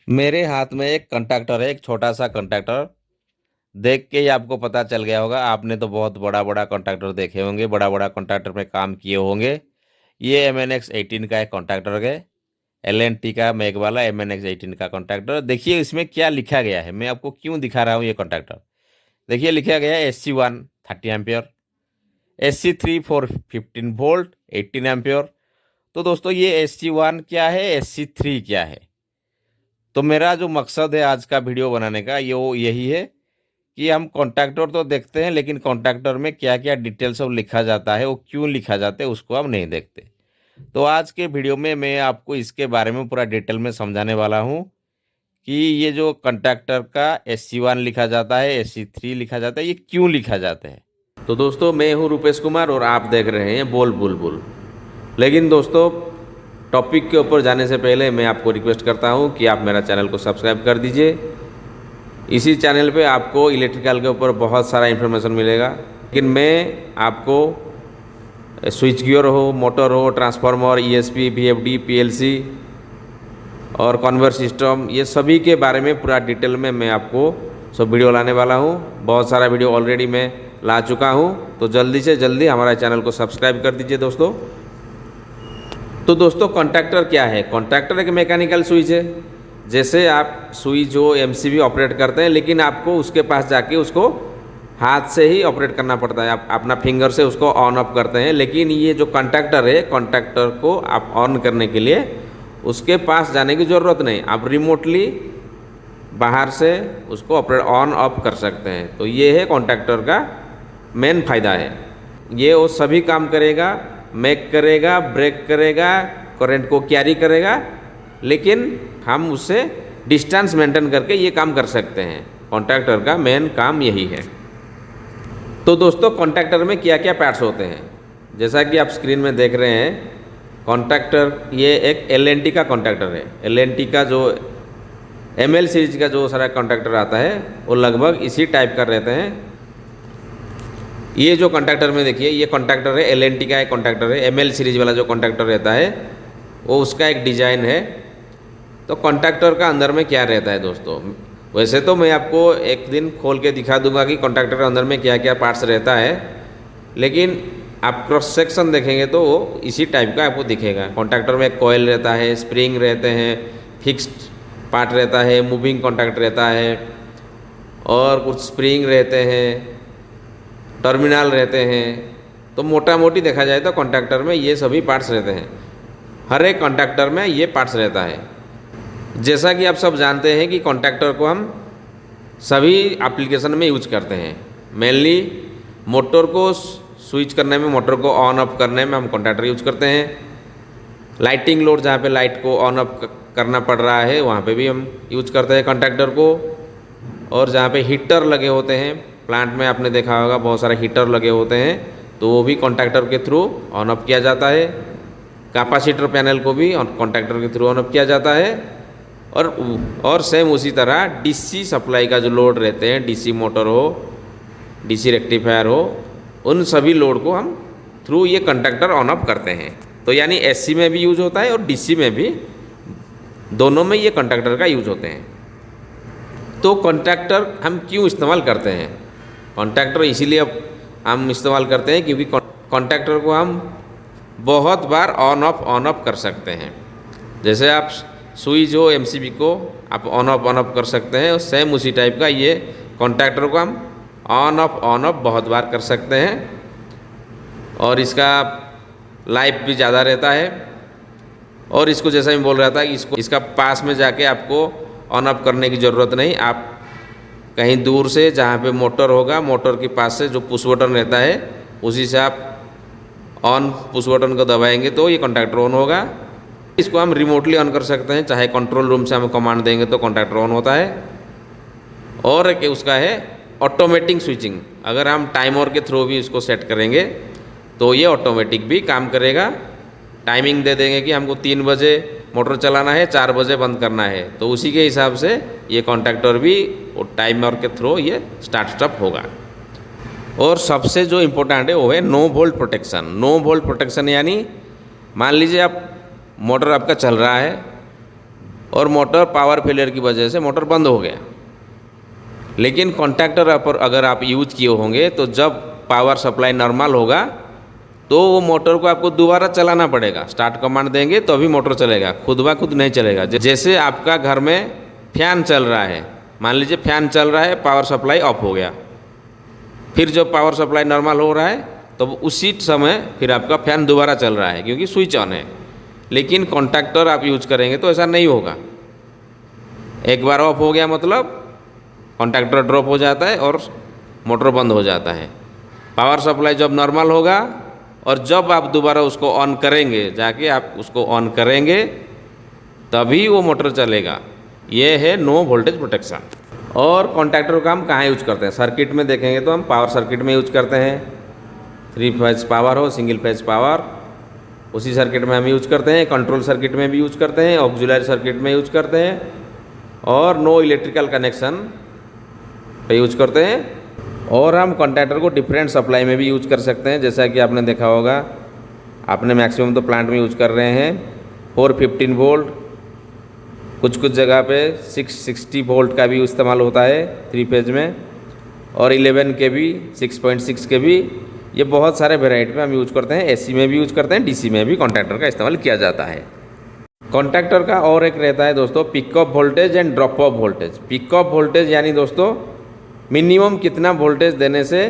मेरे हाथ में एक कंट्रैक्टर है, एक छोटा सा कंट्रैक्टर। देख के ही आपको पता चल गया होगा। आपने तो बहुत बड़ा बड़ा कंट्रैक्टर देखे होंगे, बड़ा बड़ा कंट्रैक्टर में काम किए होंगे। ये MNX 18 का एक कॉन्ट्रैक्टर है। L&T का मैग वाला MNX 18 का कॉन्ट्रैक्टर। देखिए इसमें क्या लिखा गया है, मैं आपको क्यों दिखा रहा हूँ ये कॉन्ट्रैक्टर। देखिए लिखा गया है SC1 30 ampere, SC3 4 15 volt 18 ampere. तो दोस्तों ये SC1 क्या है, SC3 क्या है। तो मेरा जो मकसद है आज का वीडियो बनाने का ये वो यही है कि हम कॉन्ट्रैक्टर तो देखते हैं, लेकिन कॉन्ट्रैक्टर में क्या क्या डिटेल सब लिखा जाता है, वो क्यों लिखा जाता है, उसको हम नहीं देखते। तो आज के वीडियो में मैं आपको इसके बारे में पूरा डिटेल में समझाने वाला हूँ कि ये जो कॉन्ट्रैक्टर का SC1 लिखा जाता है, SC3 लिखा जाता है, ये क्यों लिखा जाता है। तो दोस्तों मैं हूँ रुपेश कुमार और आप देख रहे हैं बोल बुलबुल। लेकिन दोस्तों टॉपिक के ऊपर जाने से पहले मैं आपको रिक्वेस्ट करता हूँ कि आप मेरा चैनल को सब्सक्राइब कर दीजिए। इसी चैनल पे आपको इलेक्ट्रिकल के ऊपर बहुत सारा इन्फॉर्मेशन मिलेगा, लेकिन मैं आपको स्विच गियर हो, मोटर हो, ट्रांसफार्मर, ESP, VFD, PLC और कन्वेयर सिस्टम, ये सभी के बारे में पूरा डिटेल में मैं आपको सब वीडियो लाने वाला हूँ। बहुत सारा वीडियो ऑलरेडी मैं ला चुका हूँ, तो जल्दी से जल्दी हमारा चैनल को सब्सक्राइब कर दीजिए दोस्तों। तो दोस्तों कॉन्ट्रैक्टर क्या है। कॉन्ट्रैक्टर एक मैकेनिकल स्विच है। जैसे आप स्विच जो MCB ऑपरेट करते हैं, लेकिन आपको उसके पास जाके उसको हाथ से ही ऑपरेट करना पड़ता है। आप अपना फिंगर से उसको ऑन ऑफ करते हैं, लेकिन ये जो कॉन्ट्रैक्टर है, कॉन्ट्रैक्टर को आप ऑन करने के लिए उसके पास जाने की ज़रूरत नहीं, आप रिमोटली बाहर से उसको ऑपरेट ऑन ऑफ कर सकते हैं। तो ये है कॉन्ट्रैक्टर का मेन फ़ायदा है। ये वो सभी काम करेगा, मेक करेगा, ब्रेक करेगा, करंट को कैरी करेगा, लेकिन हम उससे डिस्टेंस मेंटेन करके ये काम कर सकते हैं। कॉन्ट्रैक्टर का मेन काम यही है। तो दोस्तों कॉन्ट्रैक्टर में क्या क्या पार्ट्स होते हैं, जैसा कि आप स्क्रीन में देख रहे हैं। कॉन्ट्रैक्टर ये एक L&T का कॉन्ट्रैक्टर है। L&T का जो ML सीरीज का जो सारा कॉन्ट्रैक्टर आता है वो लगभग इसी टाइप का रहते हैं। ये जो कॉन्ट्रैक्टर में देखिए, ये कॉन्ट्रैक्टर है L&T का एक कॉन्ट्रैक्टर है। ML सीरीज वाला जो कॉन्ट्रैक्टर रहता है वो उसका एक डिजाइन है। तो कॉन्ट्रैक्टर का अंदर में क्या रहता है दोस्तों, वैसे तो मैं आपको एक दिन खोल के दिखा दूंगा कि कॉन्ट्रैक्टर के अंदर में क्या क्या पार्ट्स रहता है, लेकिन आप क्रॉस सेक्शन देखेंगे तो वो इसी टाइप का आपको दिखेगा। कॉन्ट्रैक्टर में कॉइल रहता है, स्प्रिंग रहते हैं, फिक्स्ड पार्ट रहता है, मूविंग कॉन्टैक्ट रहता है, और कुछ स्प्रिंग रहते हैं, टर्मिनल रहते हैं। तो मोटा मोटी देखा जाए तो कॉन्ट्रैक्टर में ये सभी पार्ट्स रहते हैं। हर एक कॉन्ट्रैक्टर में ये पार्ट्स रहता है। जैसा कि आप सब जानते हैं कि कॉन्ट्रैक्टर को हम सभी एप्लीकेशन में यूज करते हैं। मेनली मोटर को स्विच करने में, मोटर को ऑन ऑफ करने में हम कॉन्ट्रैक्टर यूज करते हैं। लाइटिंग लोड जहाँ पे लाइट को ऑन ऑफ करना पड़ रहा है वहाँ पे भी हम यूज करते हैं कॉन्ट्रैक्टर को। और जहाँ पे हीटर लगे होते हैं, प्लांट में आपने देखा होगा बहुत सारे हीटर लगे होते हैं, तो वो भी कॉन्ट्रैक्टर के थ्रू ऑन ऑफ किया जाता है। कैपेसिटर पैनल को भी कॉन्ट्रैक्टर के थ्रू ऑन ऑफ किया जाता है। और सेम उसी तरह DC सप्लाई का जो लोड रहते हैं, DC मोटर हो, DC रेक्टिफायर हो, उन सभी लोड को हम थ्रू ये कॉन्ट्रैक्टर ऑन ऑफ करते हैं। तो यानी SC में भी यूज होता है और DC में भी, दोनों में ये कॉन्ट्रैक्टर का यूज होते हैं। तो कॉन्ट्रैक्टर हम क्यों इस्तेमाल करते हैं। कॉन्ट्रैक्टर इसीलिए अब हम इस्तेमाल करते हैं क्योंकि कॉन्ट्रैक्टर को हम बहुत बार ऑन ऑफ कर सकते हैं। जैसे आप स्विच हो MCB को आप ऑन ऑफ कर सकते हैं, और सेम उसी टाइप का ये कॉन्ट्रैक्टर को हम ऑन ऑफ बहुत बार कर सकते हैं। और इसका लाइफ भी ज़्यादा रहता है। और इसको जैसा मैं बोल रहा था कि इसका पास में जाके आपको ऑन ऑफ करने की ज़रूरत नहीं। आप कहीं दूर से जहाँ पे मोटर होगा, मोटर के पास से जो पुश बटन रहता है उसी से आप ऑन पुश बटन को दबाएंगे तो ये कॉन्ट्रैक्टर ऑन होगा। इसको हम रिमोटली ऑन कर सकते हैं, चाहे कंट्रोल रूम से हम कमांड देंगे तो कॉन्ट्रैक्टर ऑन होता है। और एक उसका है ऑटोमेटिक स्विचिंग। अगर हम टाइमर के थ्रू भी इसको सेट करेंगे तो ये ऑटोमेटिक भी काम करेगा। टाइमिंग दे देंगे कि हमको 3 बजे मोटर चलाना है, 4 बजे बंद करना है, तो उसी के हिसाब से ये कॉन्ट्रैक्टर भी वो टाइमर के थ्रू ये स्टार्ट स्टॉप होगा। और सबसे जो इम्पोर्टेंट है वो है no volt protection. No volt protection यानी मान लीजिए आप मोटर आपका चल रहा है, और मोटर पावर फेलियर की वजह से मोटर बंद हो गया। लेकिन कॉन्टैक्टर पर अगर आप यूज किए होंगे तो जब पावर सप्लाई नॉर्मल होगा तो वो मोटर को आपको दोबारा चलाना पड़ेगा। स्टार्ट कमांड देंगे तो अभी मोटर चलेगा, खुद ब खुद नहीं चलेगा। जैसे आपका घर में फैन चल रहा है, मान लीजिए फैन चल रहा है, पावर सप्लाई ऑफ हो गया, फिर जब पावर सप्लाई नॉर्मल हो रहा है तो उसी समय फिर आपका फैन दोबारा चल रहा है क्योंकि स्विच ऑन है। लेकिन कॉन्टैक्टर आप यूज करेंगे तो ऐसा नहीं होगा। एक बार ऑफ हो गया मतलब कॉन्टैक्टर ड्रॉप हो जाता है और मोटर बंद हो जाता है। पावर सप्लाई जब नॉर्मल होगा और जब आप दोबारा उसको ऑन करेंगे, जाके आप उसको ऑन करेंगे तभी वो मोटर चलेगा। ये है नो वोल्टेज प्रोटेक्शन। और कॉन्टैक्टर का हम कहाँ यूज करते हैं? सर्किट में देखेंगे तो हम पावर सर्किट में यूज करते हैं। 3 फेज पावर हो, सिंगल फेज पावर, उसी सर्किट में हम यूज करते हैं। कंट्रोल सर्किट में भी यूज करते हैं, ऑक्सिलरी सर्किट में यूज करते हैं, और नो इलेक्ट्रिकल कनेक्शन पे यूज करते हैं। और हम कॉन्टैक्टर को डिफरेंट सप्लाई में भी यूज कर सकते हैं। जैसा कि आपने देखा होगा, आपने मैक्सिमम तो प्लांट में यूज कर रहे हैं 415 वोल्ट, कुछ कुछ जगह पे 660 वोल्ट का भी इस्तेमाल होता है 3 फेज में, और 11 के भी, 6.6 के भी। ये बहुत सारे वेराइटी में हम यूज करते हैं। एसी में भी यूज करते हैं, डीसी में भी कॉन्टैक्टर का इस्तेमाल किया जाता है। कॉन्टैक्टर का और एक रहता है दोस्तों pickup voltage and drop of voltage. Pickup voltage यानी दोस्तों मिनिमम कितना वोल्टेज देने से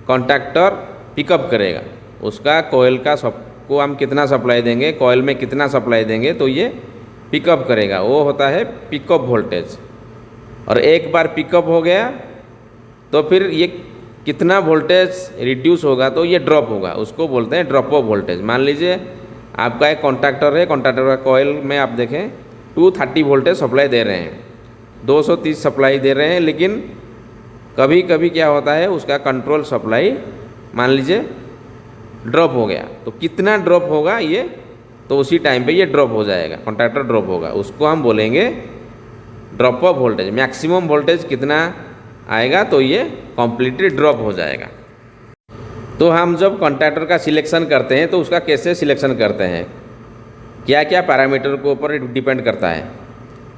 कॉन्टैक्टर पिकअप करेगा, उसका कोयल का सबको हम कितना सप्लाई देंगे, कोयल में कितना सप्लाई देंगे तो ये पिकअप करेगा, वो होता है पिकअप वोल्टेज। और एक बार पिकअप हो गया तो फिर ये कितना वोल्टेज रिड्यूस होगा तो ये ड्रॉप होगा, उसको बोलते हैं ड्रॉप ऑफ वोल्टेज। मान लीजिए आपका एक कॉन्टैक्टर है, कॉन्टैक्टर का कोयल में आप देखें 230 वोल्टेज सप्लाई दे रहे हैं, 230 सप्लाई दे रहे हैं, लेकिन कभी कभी क्या होता है उसका कंट्रोल सप्लाई मान लीजिए ड्रॉप हो गया, तो कितना ड्रॉप होगा ये, तो उसी टाइम पे ये ड्रॉप हो जाएगा, कॉन्टैक्टर ड्रॉप होगा, उसको हम बोलेंगे drop of voltage. Maximum voltage कितना आएगा तो ये कम्प्लीटली ड्रॉप हो जाएगा। तो हम जब कॉन्टैक्टर का सिलेक्शन करते हैं तो उसका कैसे सिलेक्शन करते हैं, क्या क्या पैरामीटर के ऊपर डिपेंड करता है।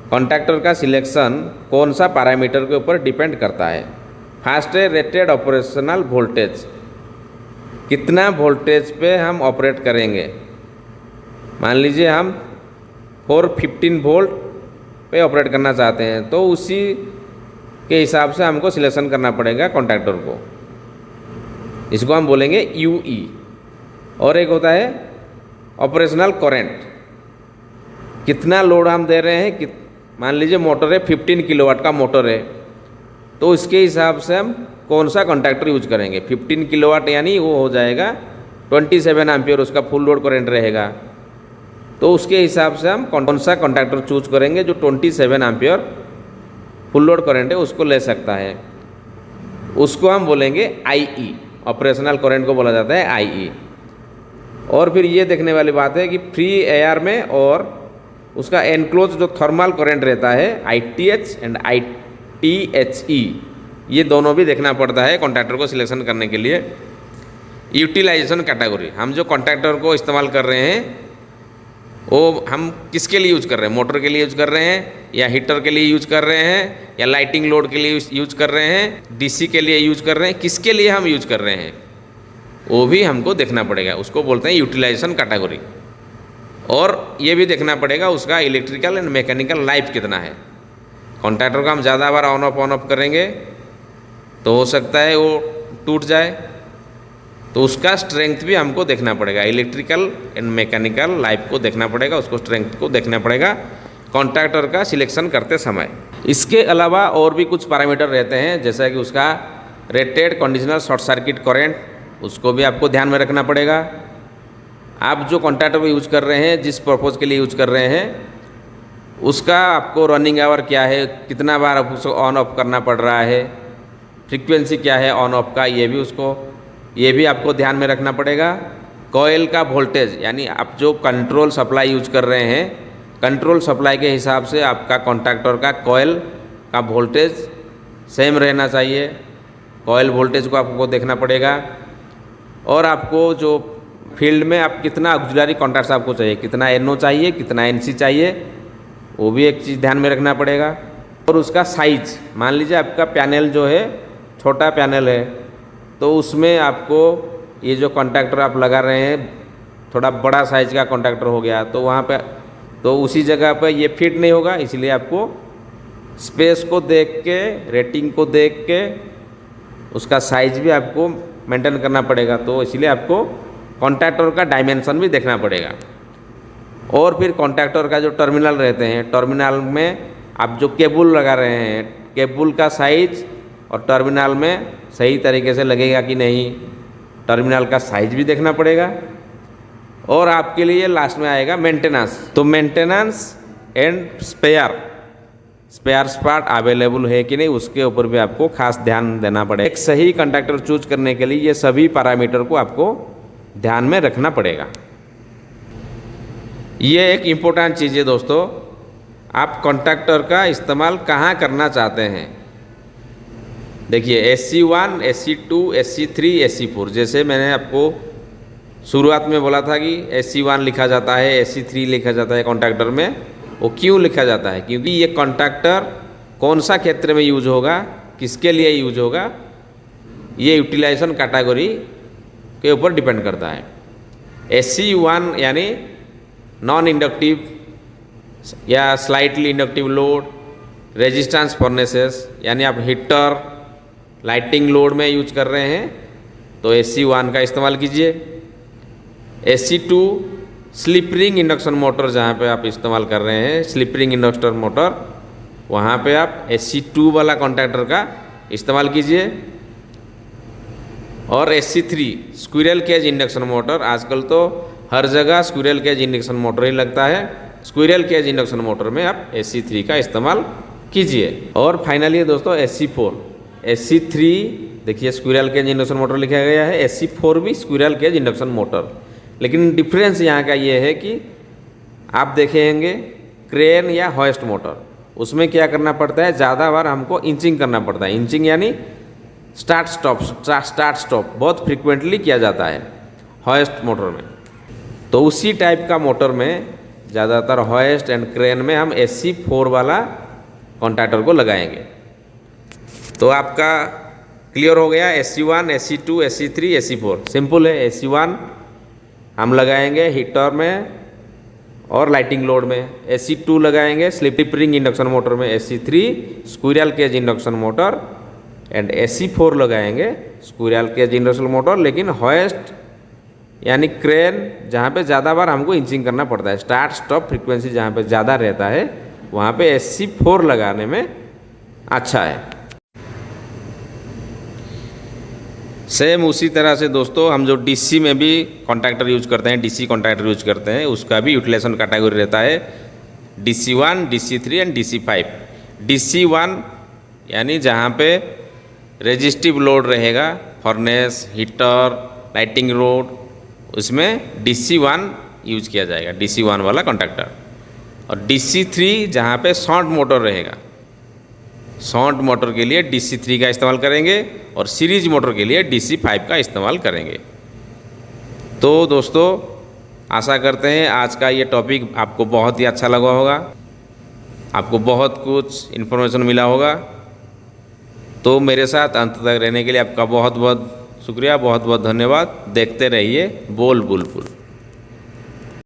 कॉन्टैक्टर का सिलेक्शन कौन सा पैरामीटर के ऊपर डिपेंड करता है। फर्स्ट है रेटेड ऑपरेशनल वोल्टेज, कितना वोल्टेज पे हम ऑपरेट करेंगे। मान लीजिए हम 415 वोल्ट पे ऑपरेट करना चाहते हैं तो उसी के हिसाब से हमको सिलेक्शन करना पड़ेगा कॉन्टैक्टर को, इसको हम बोलेंगे यूई। और एक होता है ऑपरेशनल करंट, कितना लोड हम दे रहे हैं, मान लीजिए मोटर है 15 किलोवाट का मोटर है तो इसके हिसाब से हम कौन सा कॉन्टैक्टर यूज करेंगे। 15 किलोवाट यानी वो हो जाएगा 27 एम्पियर उसका फुल लोड करंट रहेगा, तो उसके हिसाब से हम कौन सा कॉन्टैक्टर चूज करेंगे जो 27 एम्पियर फुल लोड करंट है उसको ले सकता है, उसको हम बोलेंगे आईई। ऑपरेशनल करंट को बोला जाता है आईई। और फिर ये देखने वाली बात है कि फ्री एयर में और उसका एनक्लोज जो थर्मल करंट रहता है आईटीएच एंड आईटीएचई, ये दोनों भी देखना पड़ता है कॉन्टैक्टर को सिलेक्शन करने के लिए। यूटिलाइजेशन कैटेगरी, हम जो कॉन्टैक्टर को इस्तेमाल कर रहे हैं वो हम किसके लिए यूज कर रहे हैं, मोटर के लिए यूज कर रहे हैं या हीटर के लिए यूज कर रहे हैं या लाइटिंग लोड के लिए यूज कर रहे हैं, डीसी के लिए यूज कर रहे हैं, किसके लिए हम यूज कर रहे हैं वो भी हमको देखना पड़ेगा, उसको बोलते हैं यूटिलाइजेशन कैटेगरी। और ये भी देखना पड़ेगा उसका इलेक्ट्रिकल एंड मैकेनिकल लाइफ कितना है। कॉन्टैक्टर को हम ज़्यादा बार ऑन ऑफ करेंगे तो हो सकता है वो टूट जाए, तो उसका स्ट्रेंथ भी हमको देखना पड़ेगा, इलेक्ट्रिकल एंड मैकेनिकल लाइफ को देखना पड़ेगा, उसको स्ट्रेंथ को देखना पड़ेगा कॉन्टैक्टर का सिलेक्शन करते समय। इसके अलावा और भी कुछ पैरामीटर रहते हैं, जैसा कि उसका rated conditional short circuit current, उसको भी आपको ध्यान में रखना पड़ेगा। आप जो कॉन्टैक्टर को यूज कर रहे हैं, जिस पर्पज़ के लिए यूज कर रहे हैं, उसका आपको रनिंग आवर क्या है, कितना बार उसको ऑन ऑफ करना पड़ रहा है, फ्रीक्वेंसी क्या है ऑन ऑफ का, ये भी आपको ध्यान में रखना पड़ेगा। कॉइल का वोल्टेज, यानी आप जो कंट्रोल सप्लाई यूज कर रहे हैं, कंट्रोल सप्लाई के हिसाब से आपका कॉन्टैक्टर का कॉइल का वोल्टेज सेम रहना चाहिए, कॉइल वोल्टेज को आपको देखना पड़ेगा। और आपको जो फील्ड में आप कितना ऑक्सिलरी कॉन्टैक्ट्स आपको चाहिए, कितना एनओ चाहिए, कितना एनसी चाहिए, वो भी एक चीज़ ध्यान में रखना पड़ेगा। और उसका साइज, मान लीजिए आपका पैनल जो है छोटा पैनल है, तो उसमें आपको ये जो कॉन्टैक्टर आप लगा रहे हैं थोड़ा बड़ा साइज का कॉन्टैक्टर हो गया, तो वहाँ पे तो उसी जगह पर ये फिट नहीं होगा। इसलिए आपको स्पेस को देख के, रेटिंग को देख के उसका साइज भी आपको मेंटेन करना पड़ेगा। तो इसलिए आपको कॉन्टैक्टर का डायमेंशन भी देखना पड़ेगा। और फिर कॉन्टैक्टर का जो टर्मिनल रहते हैं, टर्मिनल में आप जो केबल लगा रहे हैं, केबल का साइज और टर्मिनल में सही तरीके से लगेगा कि नहीं, टर्मिनल का साइज भी देखना पड़ेगा। और आपके लिए लास्ट में आएगा मेंटेनेंस। तो maintenance and spare part available है कि नहीं, उसके ऊपर भी आपको खास ध्यान देना पड़ेगा। एक सही कॉन्टैक्टर चूज करने के लिए ये सभी पैरामीटर को आपको ध्यान में रखना पड़ेगा। ये एक इम्पोर्टेंट चीज़ है दोस्तों। आप कॉन्टैक्टर का इस्तेमाल कहाँ करना चाहते हैं। देखिए SC1, SC2, SC3, SC4, जैसे मैंने आपको शुरुआत में बोला था कि SC1 लिखा जाता है, SC3 लिखा जाता है कॉन्टैक्टर में। वो क्यों लिखा जाता है? क्योंकि ये कॉन्टैक्टर कौन सा क्षेत्र में यूज होगा, किसके लिए यूज होगा, ये यूटिलाइजेशन कैटेगरी के ऊपर डिपेंड करता है। SC1 यानी नॉन इंडक्टिव या slightly inductive load, resistance furnaces, यानी आप हीटर, लाइटिंग लोड में यूज कर रहे हैं तो SC1 का इस्तेमाल कीजिए। SC2 slip ring induction motor, जहाँ पे आप इस्तेमाल कर रहे हैं स्लिप रिंग इंडक्शन मोटर, वहाँ पे आप SC2 वाला कॉन्टैक्टर का इस्तेमाल कीजिए। और SC3 squirrel cage induction motor, आजकल तो हर जगह स्क्विरल केज इंडक्शन मोटर ही लगता है, स्क्विरल केज इंडक्शन मोटर में आप SC3 का इस्तेमाल कीजिए। और फाइनली दोस्तों SC4, SC3 देखिए स्क्विरल केज इंडक्शन मोटर लिखा गया है, SC4 भी स्क्विरल केज इंडक्शन मोटर। लेकिन डिफरेंस यहाँ का ये है कि आप देखेंगे क्रेन या हॉइस्ट मोटर, उसमें क्या करना पड़ता है, ज़्यादा बार हमको इंचिंग करना पड़ता है। इंचिंग यानी स्टार्ट स्टॉप बहुत फ्रिक्वेंटली किया जाता है हॉइस्ट मोटर में। तो उसी टाइप का मोटर में ज़्यादातर हॉइस्ट एंड क्रेन में हम SC4 वाला कॉन्टैक्टर को लगाएंगे। तो आपका क्लियर हो गया। SC1, SC2, SC3, SC4 simple है। SC1 हम लगाएंगे हीटर में और लाइटिंग लोड में, SC2 लगाएंगे स्लिप रिंग इंडक्शन मोटर में, SC3 squirrel cage induction motor and SC4 लगाएंगे स्क्विरल केज इंडक्शन मोटर, लेकिन हॉइस्ट यानी क्रेन जहाँ पे ज़्यादा बार हमको इंचिंग करना पड़ता है, स्टार्ट स्टॉप फ्रीक्वेंसी जहाँ पे ज़्यादा रहता है, वहाँ पे SC4 लगाने में अच्छा है। सेम उसी तरह से दोस्तों हम जो DC में भी कॉन्टैक्टर यूज करते हैं, DC कॉन्टैक्टर यूज करते हैं, उसका भी यूटिलाइजेशन कैटेगरी रहता है DC1, DC3 and DC5। DC1 यानी जहाँ पे रेजिस्टिव लोड रहेगा, फर्नेस, हीटर, लाइटिंग लोड, उसमें DC1 यूज किया जाएगा, DC1 वाला कॉन्टैक्टर। और DC3 जहाँ पे शॉर्ट मोटर रहेगा, शॉर्ट मोटर के लिए DC3 का इस्तेमाल करेंगे और सीरीज मोटर के लिए DC5 का इस्तेमाल करेंगे। तो दोस्तों आशा करते हैं आज का ये टॉपिक आपको बहुत ही अच्छा लगा होगा, आपको बहुत कुछ इन्फॉर्मेशन मिला होगा। तो मेरे साथ अंत तक रहने के लिए आपका बहुत बहुत शुक्रिया, बहुत बहुत धन्यवाद। देखते रहिए बोल बुलबुल।